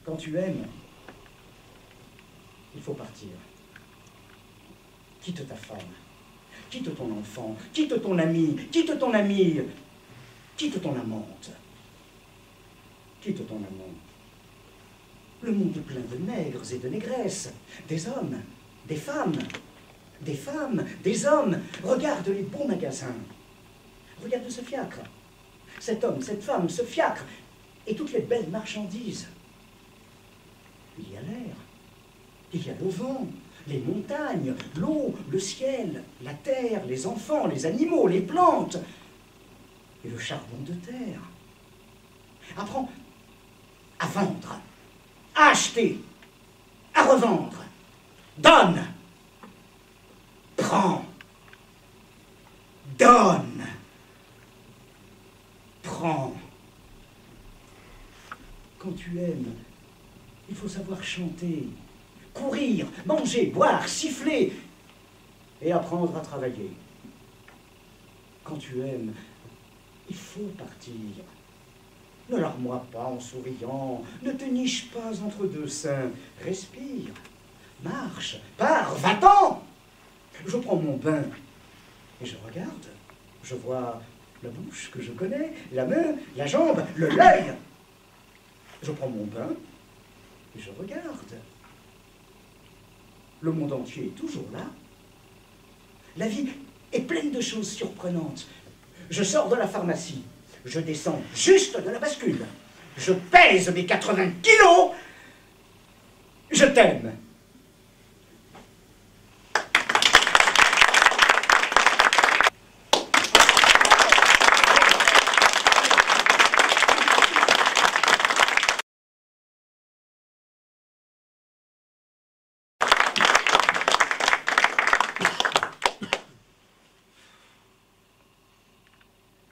Quand tu aimes, il faut partir. Quitte ta femme, quitte ton enfant, quitte ton ami, quitte ton amie, quitte ton amante, quitte ton amant. Le monde est plein de nègres et de négresses, des hommes, des femmes, des hommes. Regarde les beaux magasins. Regarde ce fiacre. Cet homme, cette femme, ce fiacre, et toutes les belles marchandises. Il y a l'air, il y a le vent, les montagnes, l'eau, le ciel, la terre, les enfants, les animaux, les plantes, et le charbon de terre. Apprends à vendre, à acheter, à revendre. Donne, prends, donne, prends. Quand tu aimes, il faut savoir chanter, courir, manger, boire, siffler et apprendre à travailler. Quand tu aimes, il faut partir. Ne larme-moi pas en souriant, ne te niche pas entre deux seins. Respire, marche, pars, va-t'en. Je prends mon bain et je regarde. Je vois la bouche que je connais, la main, la jambe, l'œil. Je prends mon bain et je regarde. Le monde entier est toujours là. La vie est pleine de choses surprenantes. Je sors de la pharmacie. Je descends juste de la bascule. Je pèse mes 80 kilos. Je t'aime.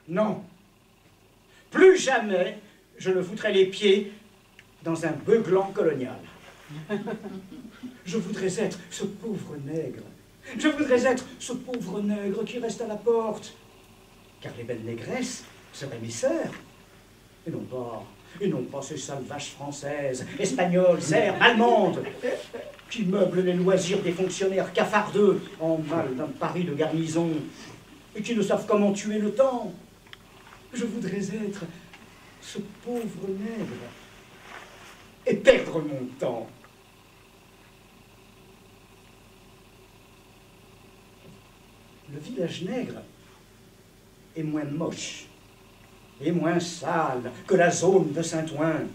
Non. Plus jamais je ne foutrai les pieds dans un beuglant colonial. Je voudrais être ce pauvre nègre. Je voudrais être ce pauvre nègre qui reste à la porte. Car les belles négresses seraient mes sœurs. Et non pas ces sales vaches françaises, espagnoles, serbes, allemandes, qui meublent les loisirs des fonctionnaires cafardeux en mal d'un Paris de garnison, et qui ne savent comment tuer le temps. Je voudrais être ce pauvre nègre et perdre mon temps. Le village nègre est moins moche et moins sale que la zone de Saint-Ouen.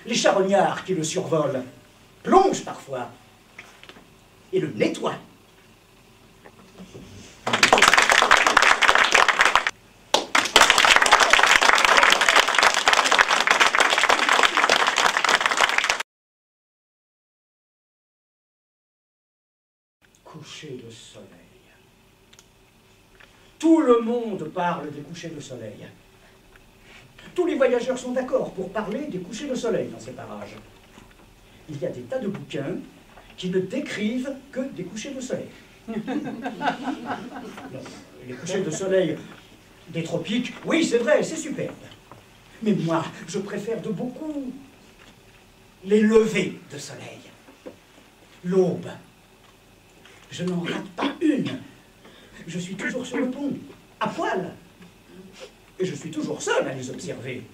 Les charognards qui le survolent plongent parfois et le nettoient. Coucher de soleil. Tout le monde parle des couchers de soleil. Tous les voyageurs sont d'accord pour parler des couchers de soleil dans ces parages. Il y a des tas de bouquins qui ne décrivent que des couchers de soleil. Les couchers de soleil des tropiques, oui, c'est vrai, c'est superbe. Mais moi, je préfère de beaucoup les levées de soleil. L'aube. Je n'en rate pas une. Je suis toujours sur le pont, à poil. Et je suis toujours seul à les observer.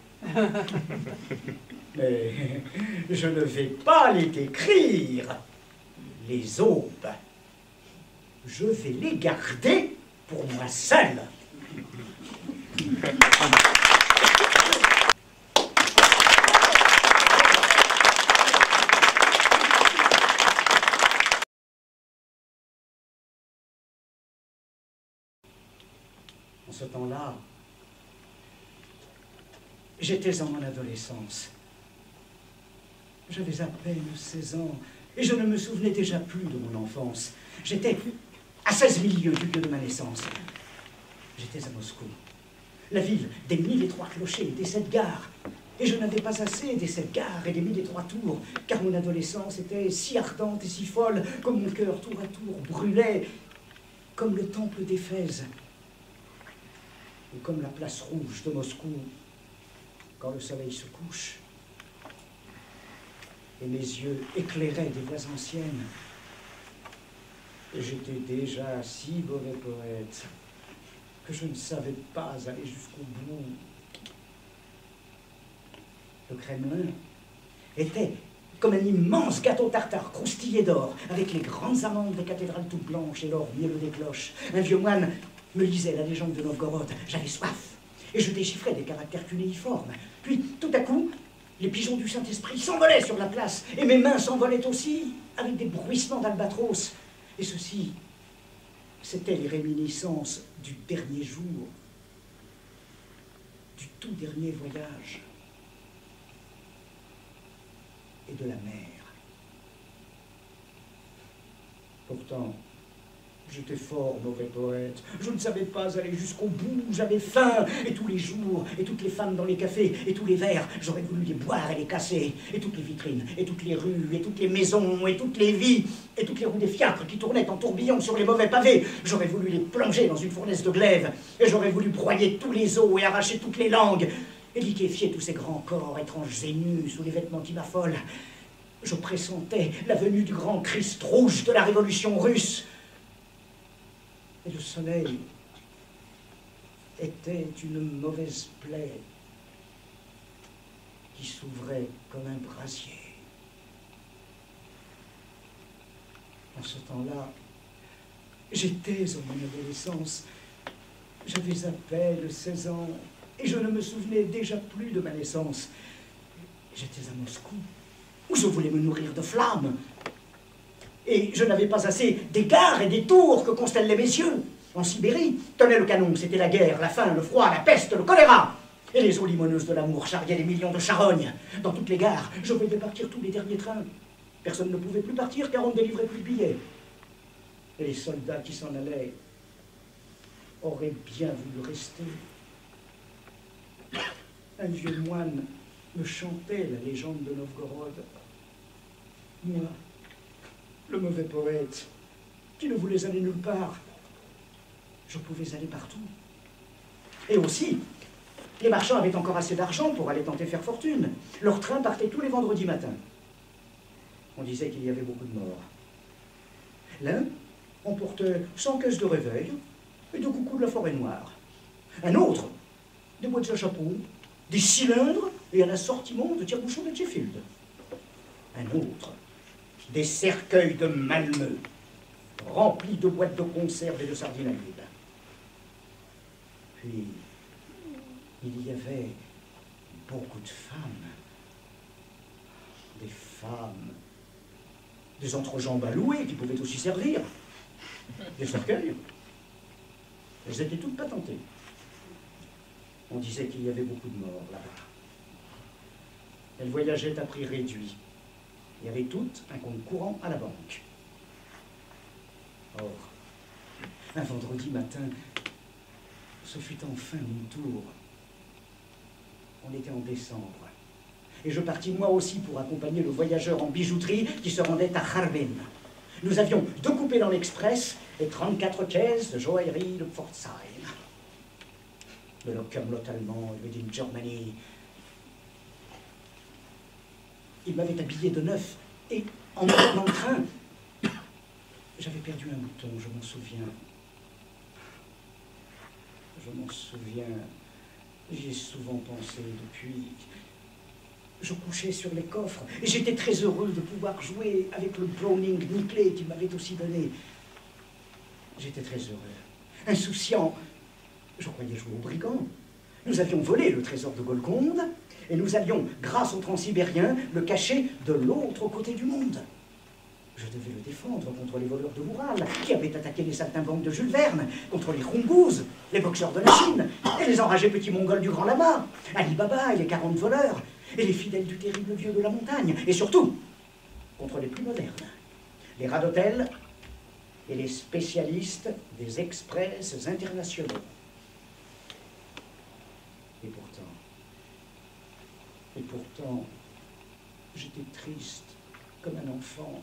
Mais je ne vais pas les décrire, les aubes. Je vais les garder pour moi seul. En ce temps-là, j'étais en mon adolescence. J'avais à peine 16 ans et je ne me souvenais déjà plus de mon enfance. J'étais à 16 000 lieues du lieu de ma naissance. J'étais à Moscou, la ville des 1003 clochers, des 7 gares. Et je n'avais pas assez des 7 gares et des 1003 tours, car mon adolescence était si ardente et si folle que mon cœur tour à tour brûlait comme le temple d'Éphèse. Ou comme la place rouge de Moscou, quand le soleil se couche. et mes yeux éclairaient des voix anciennes. J'étais déjà si mauvais poète que je ne savais pas aller jusqu'au bout. Le Kremlin était comme un immense gâteau tartare croustillé d'or, avec les grandes amandes des cathédrales toutes blanches et l'or mielleux des cloches. Un vieux moine me lisait la légende de Novgorod. J'avais soif, et je déchiffrais des caractères cunéiformes. Puis, tout à coup, les pigeons du Saint-Esprit s'envolaient sur la place, et mes mains s'envolaient aussi, avec des bruissements d'albatros. Et ceci, c'était les réminiscences du dernier jour, du tout dernier voyage, et de la mer. Pourtant, j'étais fort mauvais poète. Je ne savais pas aller jusqu'au bout. J'avais faim. Et tous les jours, et toutes les femmes dans les cafés, et tous les verres, j'aurais voulu les boire et les casser. Et toutes les vitrines, et toutes les rues, et toutes les maisons, et toutes les vies, et toutes les roues des fiacres qui tournaient en tourbillon sur les mauvais pavés. J'aurais voulu les plonger dans une fournaise de glaive. Et j'aurais voulu broyer tous les os et arracher toutes les langues. Et liquéfier tous ces grands corps étranges et nus sous les vêtements qui m'affolent. Je pressentais la venue du grand Christ rouge de la révolution russe. Et le soleil était une mauvaise plaie qui s'ouvrait comme un brasier. En ce temps-là, j'étais en mon adolescence. J'avais à peine 16 ans et je ne me souvenais déjà plus de ma naissance. J'étais à Moscou, où je voulais me nourrir de flammes. Et je n'avais pas assez d'égards et des tours que constellaient mes yeux. En Sibérie, tenait le canon, c'était la guerre, la faim, le froid, la peste, le choléra. Et les eaux limoneuses de l'amour charriaient des millions de charognes. Dans toutes les gares, je voyais partir tous les derniers trains. Personne ne pouvait plus partir car on ne délivrait plus de billets. Et les soldats qui s'en allaient auraient bien voulu rester. Un vieux moine me chantait la légende de Novgorod. Moi, le mauvais poète, qui ne voulait aller nulle part, je pouvais aller partout. Et aussi, les marchands avaient encore assez d'argent pour aller tenter faire fortune. Leur train partait tous les vendredis matins. On disait qu'il y avait beaucoup de morts. L'un emportait 100 caisses de réveil et de coucous de la forêt noire. Un autre, des boîtes à chapeau, des cylindres et un assortiment de tire-bouchons de Sheffield. Un autre, des cercueils de Malmö, remplis de boîtes de conserve et de sardines à l'huile. Puis, il y avait beaucoup de femmes. Des femmes, des entrejambes à louer qui pouvaient aussi servir. Des cercueils. Elles étaient toutes patentées. On disait qu'il y avait beaucoup de morts là-bas. Elles voyageaient à prix réduit. Il y avait toutes un compte courant à la banque. Or, un vendredi matin, ce fut enfin mon tour. On était en décembre. Et je partis moi aussi pour accompagner le voyageur en bijouterie qui se rendait à Harbin. Nous avions 2 coupés dans l'express et 34 caisses de joaillerie de Pforzheim. De l'Ockermlot allemand, de Made in Germany. Il m'avait habillé de neuf, et en montant dans le train, j'avais perdu un bouton, je m'en souviens. Je m'en souviens, j'y ai souvent pensé depuis. Je couchais sur les coffres, et j'étais très heureux de pouvoir jouer avec le Browning nickelé qu'il m'avait aussi donné. J'étais très heureux, insouciant. Je croyais jouer aux brigands. Nous avions volé le trésor de Golconde, et nous allions, grâce aux Transsibériens, le cacher de l'autre côté du monde. Je devais le défendre contre les voleurs de l'Oural, qui avaient attaqué les saltimbanques de Jules Verne, contre les Khungouz, les boxeurs de la Chine, et les enragés petits mongols du Grand Lama, Ali Baba et les 40 voleurs, et les fidèles du terrible vieux de la montagne, et surtout, contre les plus modernes, les rats d'hôtel et les spécialistes des express internationaux. Et pourtant, j'étais triste comme un enfant.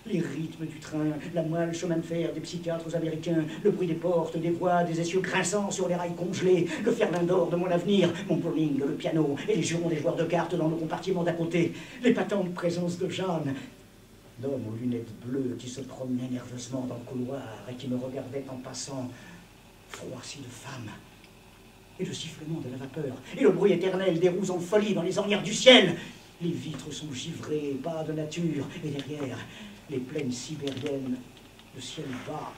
Les rythmes du train, la moelle chemin de fer des psychiatres américains, le bruit des portes, des voix, des essieux grinçants sur les rails congelés, le fer-lin d'or de mon avenir, mon bowling, le piano et les jurons des joueurs de cartes dans le compartiment d'à côté, l'épatante présence de Jeanne, d'homme aux lunettes bleues qui se promenait nerveusement dans le couloir et qui me regardait en passant, froissi de femme, et le sifflement de la vapeur, et le bruit éternel des roues en folie dans les ornières du ciel. Les vitres sont givrées, pas de nature, et derrière, les plaines sibériennes, le ciel bas,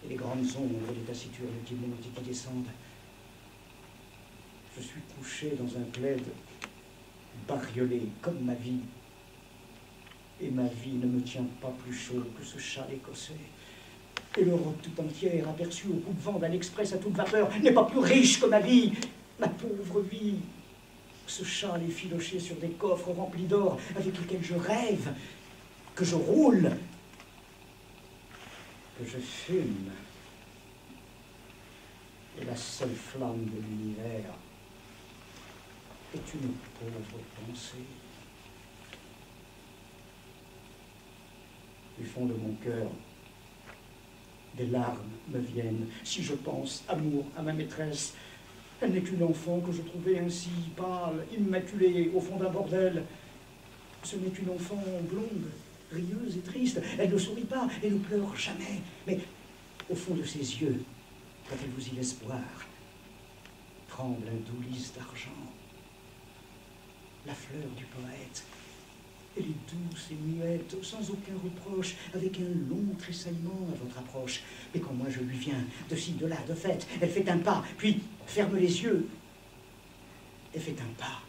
et les grandes ombres des taciturnes qui montent et qui descendent. Je suis couché dans un plaid, bariolé comme ma vie, et ma vie ne me tient pas plus chaud que ce châle écossais. Et l'Europe tout entière, aperçue au coupe-vent d'un express à toute vapeur, n'est pas plus riche que ma vie, ma pauvre vie. Ce châle effiloché sur des coffres remplis d'or avec lesquels je rêve, que je roule, que je fume. Et la seule flamme de l'univers est une pauvre pensée. Du fond de mon cœur, des larmes me viennent si je pense amour à ma maîtresse. Elle n'est qu'une enfant que je trouvais ainsi pâle, immaculée, au fond d'un bordel. Ce n'est qu'une enfant blonde, rieuse et triste. Elle ne sourit pas et ne pleure jamais. Mais au fond de ses yeux, quand elle vous y laisse boire, tremble un doux lys d'argent. La fleur du poète. Elle est douce et muette, sans aucun reproche, avec un long tressaillement à votre approche. Mais quand moi je lui viens, de ci, de là, de fait, elle fait un pas, puis ferme les yeux et fait un pas.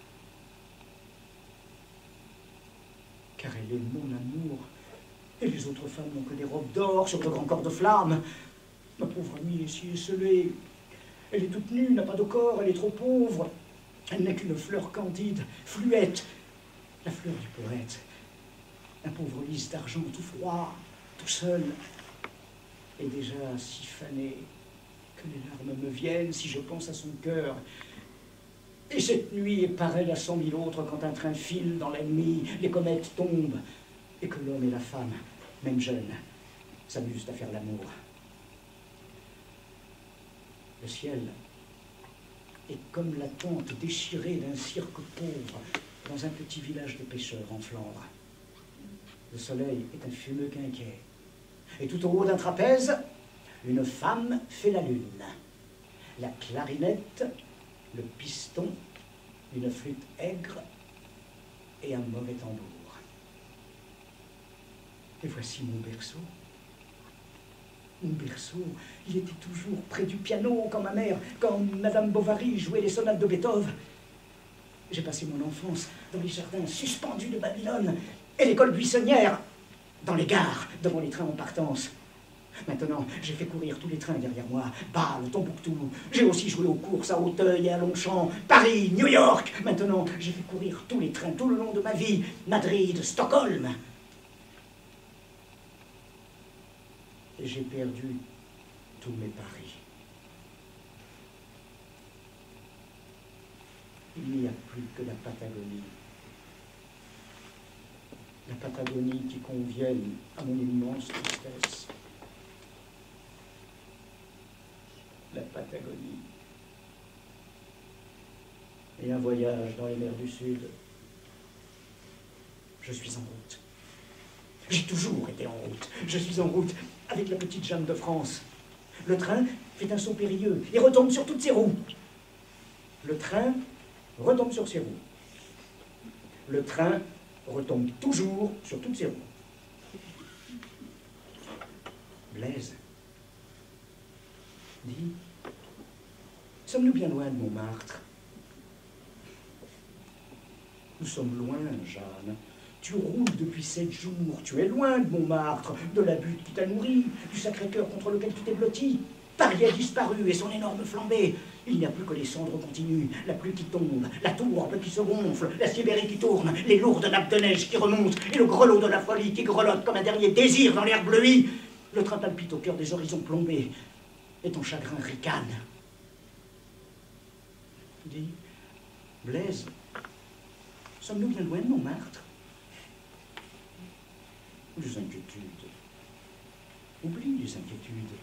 Car elle est mon amour, et les autres femmes n'ont que des robes d'or sur de grands corps de flamme. Ma pauvre amie est si esselée. Elle est toute nue, n'a pas de corps, elle est trop pauvre. Elle n'est qu'une fleur candide, fluette, la fleur du poète, un pauvre lys d'argent tout froid, tout seul, et déjà si fané que les larmes me viennent si je pense à son cœur. Et cette nuit est pareille à 100 000 autres quand un train file dans la nuit, les comètes tombent, et que l'homme et la femme, même jeunes, s'amusent à faire l'amour. Le ciel est comme la tente déchirée d'un cirque pauvre, dans un petit village de pêcheurs en Flandre. Le soleil est un fumeux quinquet. Et tout au haut d'un trapèze, une femme fait la lune. La clarinette, le piston, une flûte aigre et un mauvais tambour. Et voici mon berceau. Mon berceau, il était toujours près du piano quand ma mère, quand Madame Bovary jouait les sonates de Beethoven. J'ai passé mon enfance dans les jardins suspendus de Babylone et l'école buissonnière, dans les gares, devant les trains en partance. Maintenant, j'ai fait courir tous les trains derrière moi, Bâle, Tombouctou. J'ai aussi joué aux courses à Auteuil et à Longchamp, Paris, New York. Maintenant, j'ai fait courir tous les trains tout le long de ma vie, Madrid, Stockholm. Et j'ai perdu tous mes paris. Il n'y a plus que la Patagonie. La Patagonie qui convienne à mon immense tristesse. La Patagonie. Et un voyage dans les mers du Sud. Je suis en route. J'ai toujours été en route. Je suis en route avec la petite Jeanne de France. Le train fait un saut périlleux et retombe sur toutes ses roues. Le train retombe sur ses roues. Le train retombe toujours sur toutes ses roues. Blaise, dis, sommes-nous bien loin de Montmartre? Nous sommes loin, Jeanne. Tu roules depuis 7 jours, tu es loin de Montmartre, de la butte qui t'a nourri, du Sacré-Cœur contre lequel tu t'es blotti. Paris a disparu et son énorme flambée. Il n'y a plus que les cendres continues, la pluie qui tombe, la tourbe qui se gonfle, la Sibérie qui tourne, les lourdes nappes de neige qui remontent et le grelot de la folie qui grelotte comme un dernier désir dans l'air bleui. Le train palpite au cœur des horizons plombés et ton chagrin ricane. Dis, Blaise, sommes-nous bien loin de Montmartre? Les inquiétudes. Oublie les inquiétudes.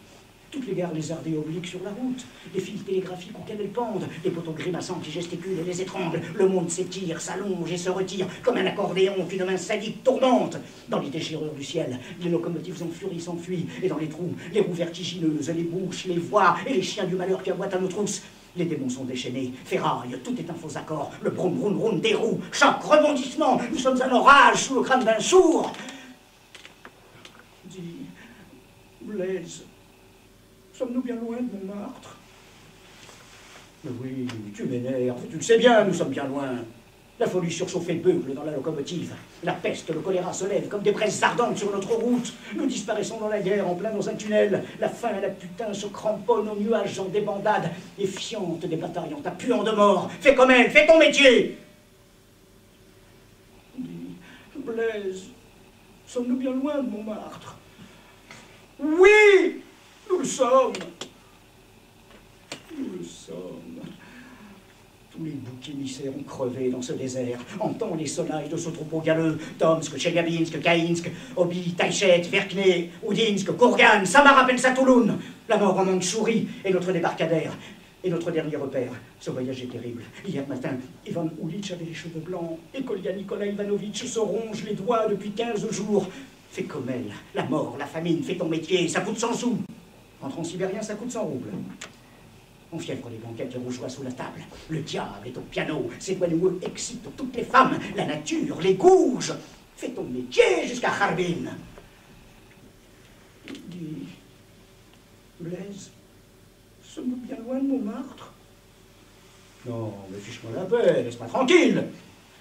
Toutes les gares lézardées obliques sur la route, les fils télégraphiques auxquels elles pendent, les poteaux grimaçants qui gesticulent et les étranglent, le monde s'étire, s'allonge et se retire, comme un accordéon qu'une main sadique tourmente. Dans les déchirures du ciel, les locomotives en furie s'enfuient, et dans les trous, les roues vertigineuses, les bouches, les voix, et les chiens du malheur qui aboient à nos trousses. Les démons sont déchaînés, ferraille, tout est un faux accord, le broum broum broum des roues, choc, rebondissement, nous sommes un orage sous le crâne d'un sourd. Dis, Blaise, sommes-nous bien loin de Montmartre? Mais oui, tu m'énerves, tu le sais bien, nous sommes bien loin. La folie surchauffée beugle dans la locomotive. La peste, le choléra se lèvent comme des braises ardentes sur notre route. Nous disparaissons dans la guerre, en plein dans un tunnel. La faim et la putain se cramponnent aux nuages en débandade. Et fiente des batailles en t'appuyant de mort. Fais comme elle, fais ton métier. Dis, Blaise, sommes-nous bien loin de Montmartre? Oui, nous le sommes. Nous le sommes. Tous les boucs émissaires ont crevé dans ce désert. Entends les sonnailles de ce troupeau galeux. Tomsk, Tcheliabinsk, Kainsk, Obi, Taïchet, Verkhney, Oudinsk, Kourgan, Samara, Pensatouloun. La mort en Mandchourie est notre débarcadère. Et notre dernier repère. Ce voyage est terrible. Hier matin, Ivan Oulitch avait les cheveux blancs. Et Kolya Nikolai Ivanovitch se ronge les doigts depuis 15 jours. Fais comme elle. La mort, la famine, fais ton métier. Ça coûte 100 sous. En transsibérien, ça coûte 100 roubles. On fièvre les banquettes, les rougeois sous la table. Le diable est au piano. Ses doigts noueux excitent toutes les femmes. La nature les gouge. Fais ton métier jusqu'à Kharbin. Dis, Blaise, sommes-nous bien loin de Montmartre? Non, mais fiche-moi la paix, laisse-moi tranquille.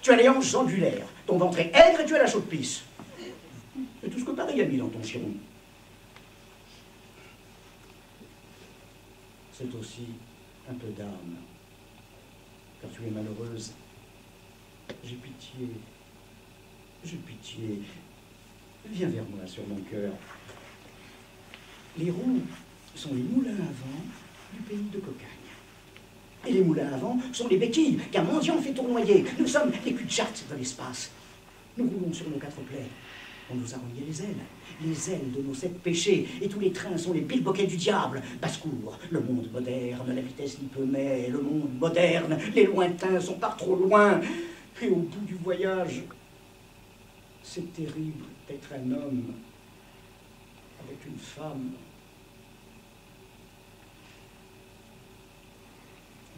Tu as les hanches angulaires, ton ventre est aigre et tu as la chaude pisse. Et tout ce que Paris a mis dans ton chiron. C'est aussi un peu d'âme. Car tu es malheureuse. J'ai pitié. J'ai pitié. Viens vers moi sur mon cœur. Les roues sont les moulins à vent du pays de Cocagne. Et les moulins à vent sont les béquilles qu'un mendiant fait tournoyer. Nous sommes les cul-de-jatte de l'espace. Nous roulons sur nos 4 plaies. On nous a renié les ailes de nos 7 péchés, et tous les trains sont les bilboquets du diable. Basse-cour, le monde moderne, la vitesse n'y peut mais, le monde moderne, les lointains sont par trop loin. Et au bout du voyage, c'est terrible d'être un homme avec une femme.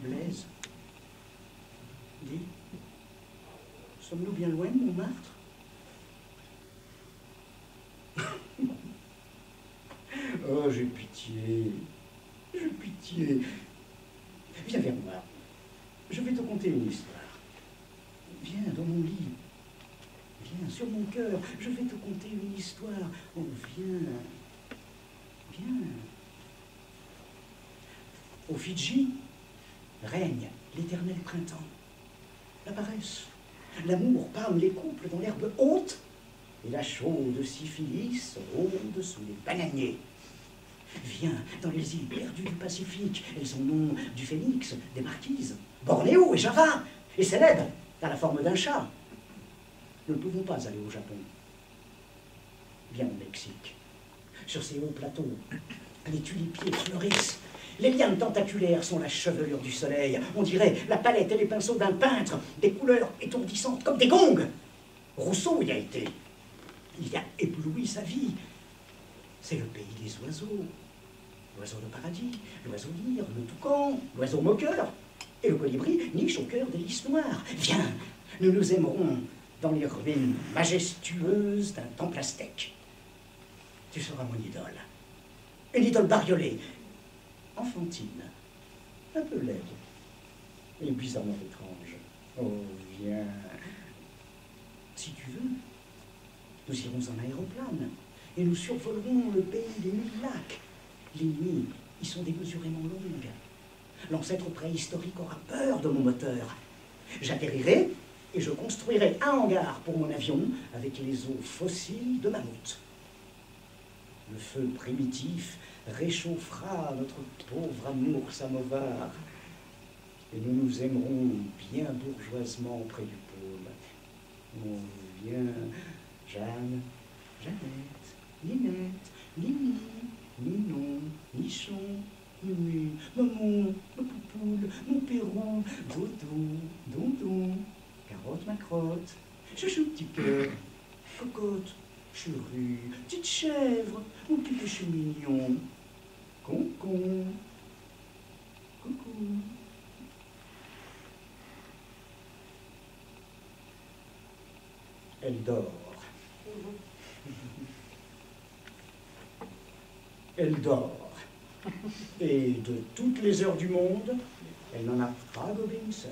Blaise, dis, sommes-nous bien loin de Montmartre? Oh, j'ai pitié. J'ai pitié. Viens vers moi. Je vais te conter une histoire. Viens dans mon lit. Viens sur mon cœur. Je vais te conter une histoire. Oh, viens. Viens. Au Fidji règne l'éternel printemps. La paresse, l'amour pâme les couples dans l'herbe haute, et la chaude syphilis rôde sous les bananiers. Viens dans les îles perdues du Pacifique, elles ont nom du phénix, des marquises, Bornéo et Java, et Célèbes à la forme d'un chat. Nous ne pouvons pas aller au Japon. Viens au Mexique. Sur ces hauts plateaux, les tulipiers fleurissent. Les lianes tentaculaires sont la chevelure du soleil. On dirait la palette et les pinceaux d'un peintre, des couleurs étourdissantes comme des gongs. Rousseau y a été. Il a ébloui sa vie. C'est le pays des oiseaux. L'oiseau de paradis, l'oiseau lyre, le toucan, l'oiseau moqueur. Et le colibri niche au cœur des lys noirs. Viens, nous nous aimerons dans les ruines majestueuses d'un temple aztèque. Tu seras mon idole. Une idole bariolée, enfantine, un peu laide, et bizarrement étrange. Oh, viens. Si tu veux, nous irons en aéroplane, et nous survolerons le pays des 1000 lacs. Les nuits y sont démesurément longues. L'ancêtre préhistorique aura peur de mon moteur. J'atterrirai et je construirai un hangar pour mon avion avec les os fossiles de mammouth. Le feu primitif réchauffera notre pauvre amour samovar et nous nous aimerons bien bourgeoisement près du pôle. Oh, viens, Jeanne, Jeannette, Ninette, Nini, Ninon, Nichon, Mimi, Maman, ma poupoule, mon Pérou, Dodo, Dondon, Carotte, ma crotte, Chouchou, petit cœur, Cocotte, Churu, petite chèvre, mon petit péché mignon, Concon, coucou. Elle dort. Elle dort. Et de toutes les heures du monde, elle n'en a pas gobé une seule.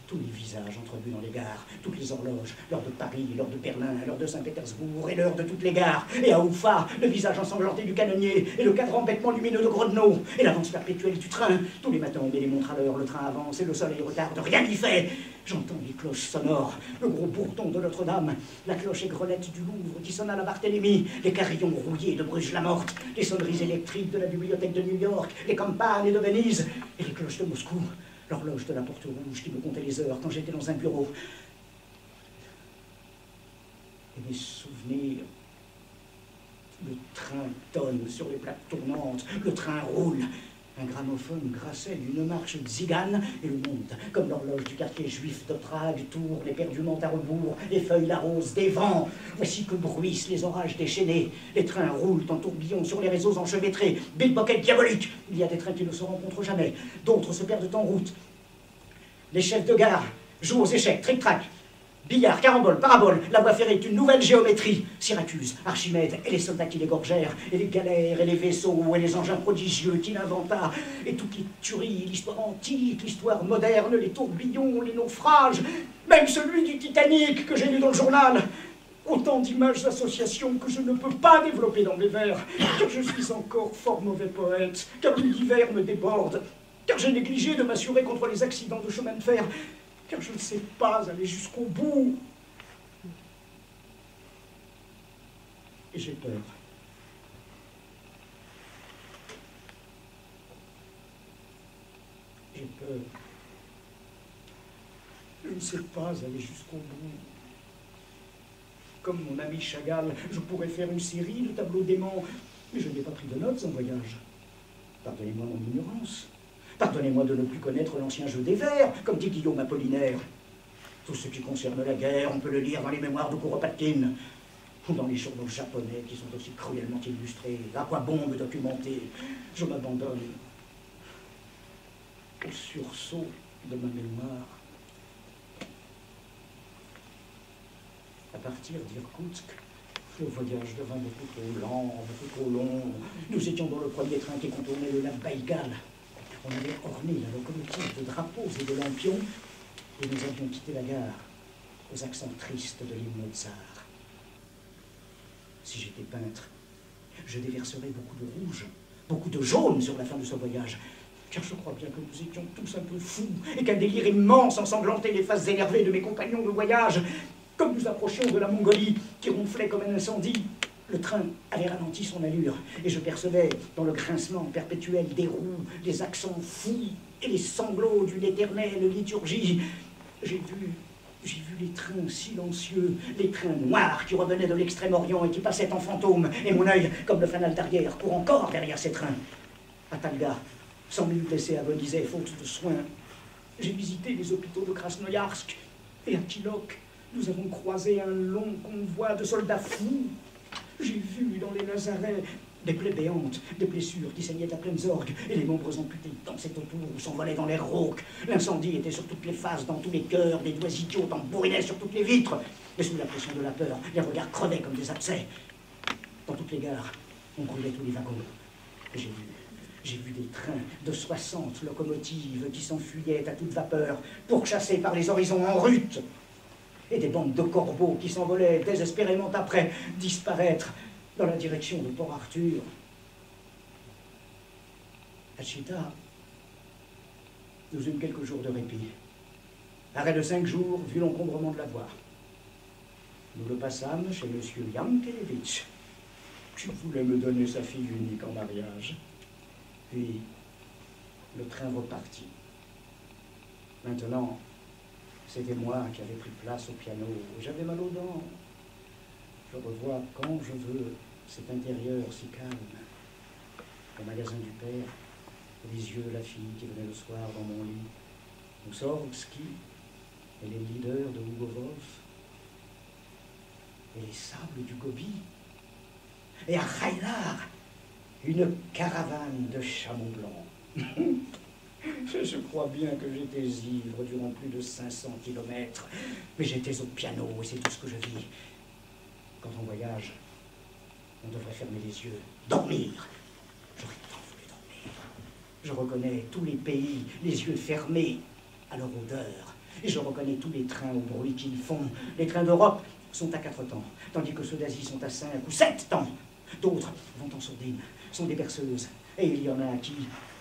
Tous les visages entrevus dans les gares, toutes les horloges, l'heure de Paris, l'heure de Berlin, l'heure de Saint-Pétersbourg et l'heure de toutes les gares, et à Oufa, le visage ensanglanté du canonnier, et le cadran bêtement lumineux de Grodno, et l'avance perpétuelle du train. Tous les matins on met les montres à l'heure, le train avance et le soleil retarde, rien n'y fait. J'entends les cloches sonores, le gros bourdon de Notre-Dame, la cloche aigrelette du Louvre qui sonne à la Barthélemy, les carillons rouillés de Bruges-la-Morte, les sonneries électriques de la bibliothèque de New York, les campagnes de Venise, et les cloches de Moscou. L'horloge de la Porte Rouge qui me comptait les heures quand j'étais dans un bureau. Et mes souvenirs. Le train tonne sur les plaques tournantes, le train roule. Un gramophone grasselle une marche tzigane et le monde, comme l'horloge du quartier juif de Prague, tourne éperdument à rebours, les feuilles l'arrosent des vents. Voici que bruissent les orages déchaînés. Les trains roulent en tourbillon sur les réseaux enchevêtrés. Pickpocket diabolique. Il y a des trains qui ne se rencontrent jamais, d'autres se perdent en route. Les chefs de gare jouent aux échecs, tric-trac. Billard, carambole, parabole, la voie ferrée est une nouvelle géométrie. Syracuse, Archimède, et les soldats qui l'égorgèrent, et les galères, et les vaisseaux, et les engins prodigieux qu'il inventa, et toutes les tueries, l'histoire antique, l'histoire moderne, les tourbillons, les naufrages, même celui du Titanic que j'ai lu dans le journal. Autant d'images d'associations que je ne peux pas développer dans mes vers, car je suis encore fort mauvais poète, car l'univers me déborde, car j'ai négligé de m'assurer contre les accidents de chemin de fer, car je ne sais pas aller jusqu'au bout. Et j'ai peur. J'ai peur. Je ne sais pas aller jusqu'au bout. Comme mon ami Chagall, je pourrais faire une série de tableaux d'aimants, mais je n'ai pas pris de notes en voyage. Pardonnez-moi mon ignorance. Pardonnez-moi de ne plus connaître l'ancien jeu des vers, comme dit Guillaume Apollinaire. Tout ce qui concerne la guerre, on peut le lire dans les mémoires de Kuropatkin, ou dans les journaux japonais qui sont aussi cruellement illustrés. À quoi bon me documenter? Je m'abandonne au sursaut de ma mémoire. À partir d'Irkoutsk, le voyage devint beaucoup trop lent, beaucoup trop long. Nous étions dans le premier train qui contournait le lac Baïkal. On avait orné la locomotive de drapeaux et de lampions, et nous avions quitté la gare aux accents tristes de l'hymne tsar. Si j'étais peintre, je déverserais beaucoup de rouge, beaucoup de jaune sur la fin de ce voyage, car je crois bien que nous étions tous un peu fous, et qu'un délire immense ensanglantait les faces énervées de mes compagnons de voyage. Comme nous approchions de la Mongolie, qui ronflait comme un incendie, le train avait ralenti son allure, et je percevais, dans le grincement perpétuel des roues, les accents fous et les sanglots d'une éternelle liturgie. J'ai vu les trains silencieux, les trains noirs qui revenaient de l'extrême-orient et qui passaient en fantôme, et mon œil, comme le fanal d'arrière, court encore derrière ces trains. À Talga, 100 minutes laissées agonisait, faute de soins. J'ai visité les hôpitaux de Krasnoïarsk, et à Kilok, nous avons croisé un long convoi de soldats fous. J'ai vu dans les lazarets des plaies béantes, des blessures qui saignaient à pleines orgues, et les membres amputés dansaient autour ou s'envolaient dans l'air rauque. L'incendie était sur toutes les faces, dans tous les cœurs, des doigts idiots tambourinaient sur toutes les vitres. Et sous la pression de la peur, les regards crevaient comme des abcès. Dans toutes les gares, on brûlait tous les wagons. J'ai vu des trains de 60 locomotives qui s'enfuyaient à toute vapeur, pourchassés par les horizons en rut. Et des bandes de corbeaux qui s'envolaient désespérément après, disparaître dans la direction de Port-Arthur. À Chita, nous eûmes quelques jours de répit. Arrêt de 5 jours, vu l'encombrement de la voie. Nous le passâmes chez M. Yankelevitch, qui voulait me donner sa fille unique en mariage. Puis, le train repartit. Maintenant, c'était moi qui avais pris place au piano. J'avais mal aux dents. Je revois quand je veux cet intérieur si calme. Au magasin du père, les yeux de la fille qui venait le soir dans mon lit. Mussorgsky et les leaders de Hugo Wolf. Et les sables du Gobi. Et à Reinhard, une caravane de chameaux blancs. Je crois bien que j'étais ivre durant plus de 500 kilomètres, mais j'étais au piano et c'est tout ce que je vis. Quand on voyage, on devrait fermer les yeux, dormir. J'aurais tant voulu dormir. Je reconnais tous les pays, les yeux fermés, à leur odeur. Et je reconnais tous les trains au bruit qu'ils font. Les trains d'Europe sont à 4 temps, tandis que ceux d'Asie sont à 5 ou 7 temps. D'autres vont en sourdine, sont des berceuses. Et il y en a qui,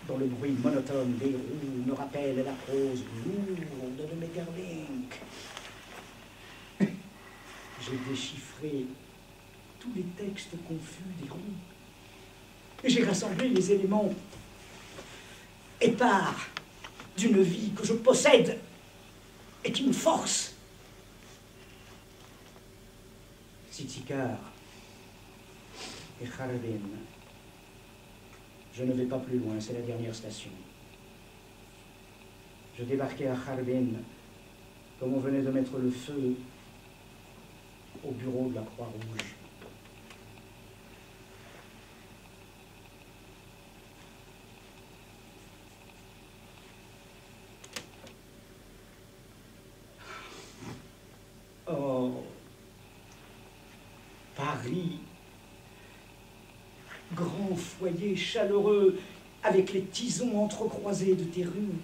dans le bruit monotone des roues, me rappellent la prose lourde de Maeterlinck. J'ai déchiffré tous les textes confus des roues. Et j'ai rassemblé les éléments épars d'une vie que je possède et qui me force. Tsitsicar et Harbin. Je ne vais pas plus loin, c'est la dernière station. Je débarquai à Harbin comme on venait de mettre le feu au bureau de la Croix-Rouge. Oh, Paris, grand foyer chaleureux, avec les tisons entrecroisés de tes rues,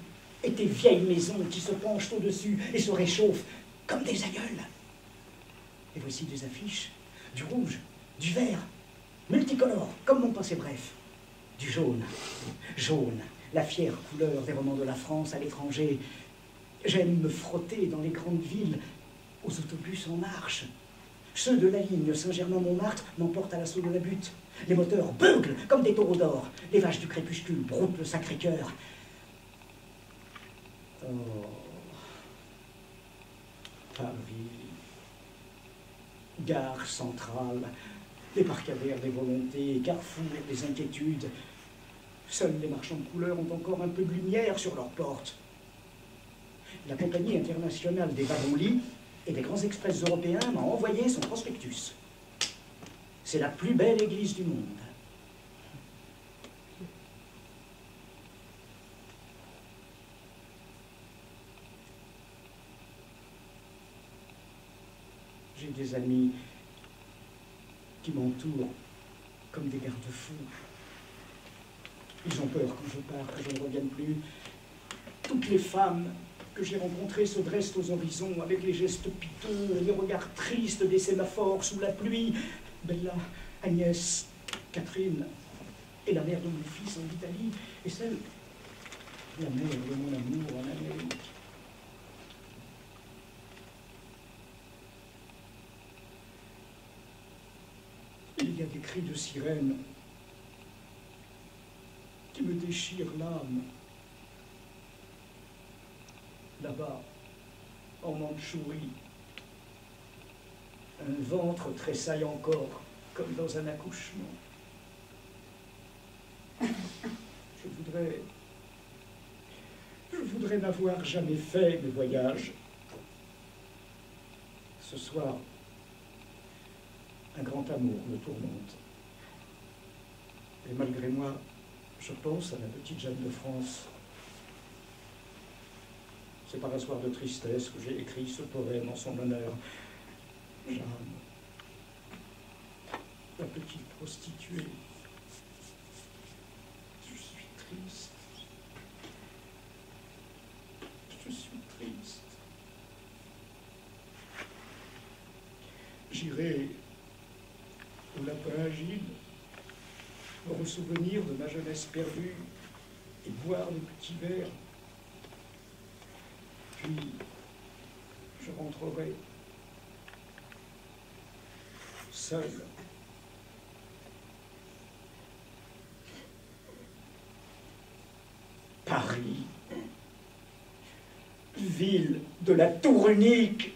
et tes vieilles maisons qui se penchent au-dessus et se réchauffent comme des aïeuls. Et voici des affiches, du rouge, du vert, multicolores, comme mon passé bref, du jaune, jaune, la fière couleur des romans de la France à l'étranger. J'aime me frotter dans les grandes villes, aux autobus en marche. Ceux de la ligne Saint-Germain-Montmartre m'emportent à l'assaut de la butte. Les moteurs beuglent comme des taureaux d'or. Les vaches du crépuscule broutent le Sacré-Cœur. Oh, Paris, gare centrale, débarcadère des volontés, carrefour des inquiétudes. Seuls les marchands de couleurs ont encore un peu de lumière sur leurs portes. La Compagnie internationale des wagons-lits et des grands express européens m'a envoyé son prospectus. C'est la plus belle église du monde. J'ai des amis qui m'entourent comme des garde-fous. Ils ont peur quand je pars, que je ne revienne plus. Toutes les femmes que j'ai rencontrées se dressent aux horizons avec les gestes piteux et les regards tristes des sémaphores sous la pluie. Bella, Agnès, Catherine et la mère de mon fils en Italie et celle, la mère de mon amour en Amérique. Il y a des cris de sirène qui me déchirent l'âme. Là-bas, en Mandchourie, un ventre tressaille encore, comme dans un accouchement. Je voudrais n'avoir jamais fait mes voyages. Ce soir, un grand amour me tourmente. Et malgré moi, je pense à la petite Jeanne de France. C'est par un soir de tristesse que j'ai écrit ce poème en son honneur. Jeanne, la petite prostituée, je suis triste. Je suis triste. J'irai au lapin agile, me ressouvenir de ma jeunesse perdue et boire des petits verres. Puis, je rentrerai seul. Paris, ville de la tour unique,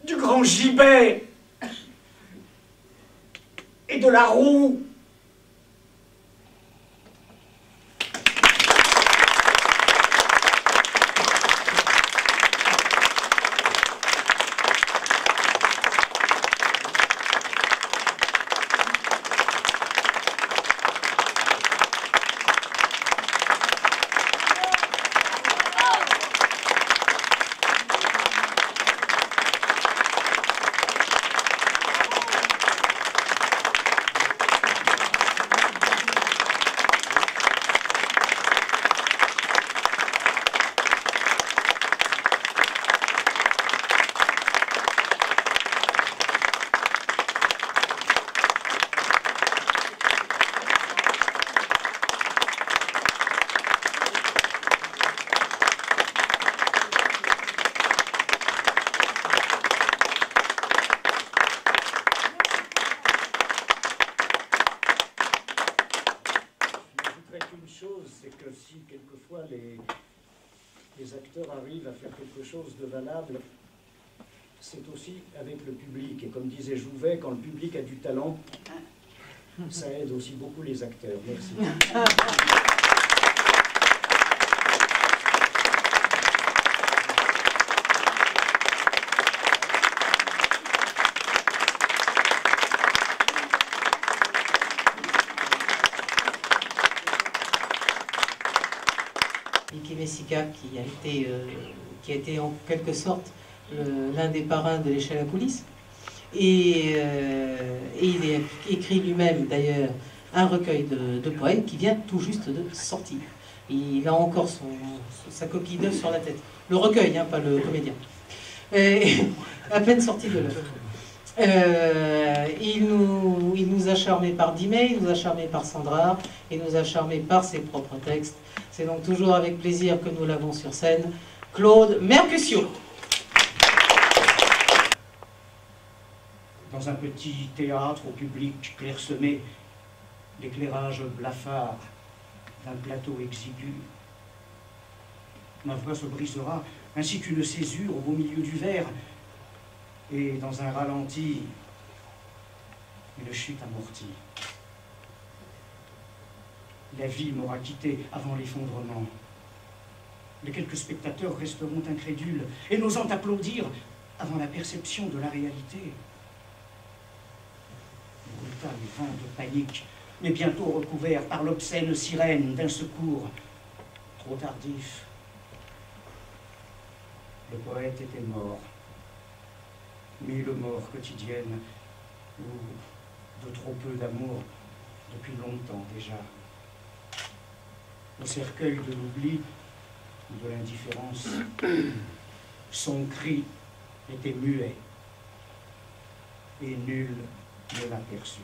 du grand gibet, la roue. C'est que si quelquefois les acteurs arrivent à faire quelque chose de valable, c'est aussi avec le public. Et comme disait Jouvet, quand le public a du talent, ça aide aussi beaucoup les acteurs. Merci. Mickey Messica, qui a été en quelque sorte l'un des parrains de l'échelle à coulisses. Et il a écrit lui-même d'ailleurs un recueil de poèmes qui vient tout juste de sortir. Et il a encore sa coquille d'œuf sur la tête. Le recueil, hein, pas le comédien. Et, à peine sorti de l'œuf. Il nous a charmés par Dimé, il nous a charmés par Sandra, il nous a charmés par ses propres textes. C'est donc toujours avec plaisir que nous l'avons sur scène. Claude Mercutio. Dans un petit théâtre au public clairsemé, l'éclairage blafard d'un plateau exigu, ma voix se brisera ainsi qu'une césure au beau milieu du verre, et dans un ralenti, une chute amortie. La vie m'aura quitté avant l'effondrement. Les quelques spectateurs resteront incrédules et n'osant applaudir avant la perception de la réalité. Brutal vent de panique, mais bientôt recouvert par l'obscène sirène d'un secours trop tardif. Le poète était mort, mille morts quotidiennes, ou de trop peu d'amour depuis longtemps déjà. Au cercueil de l'oubli ou de l'indifférence, son cri était muet et nul ne l'aperçut.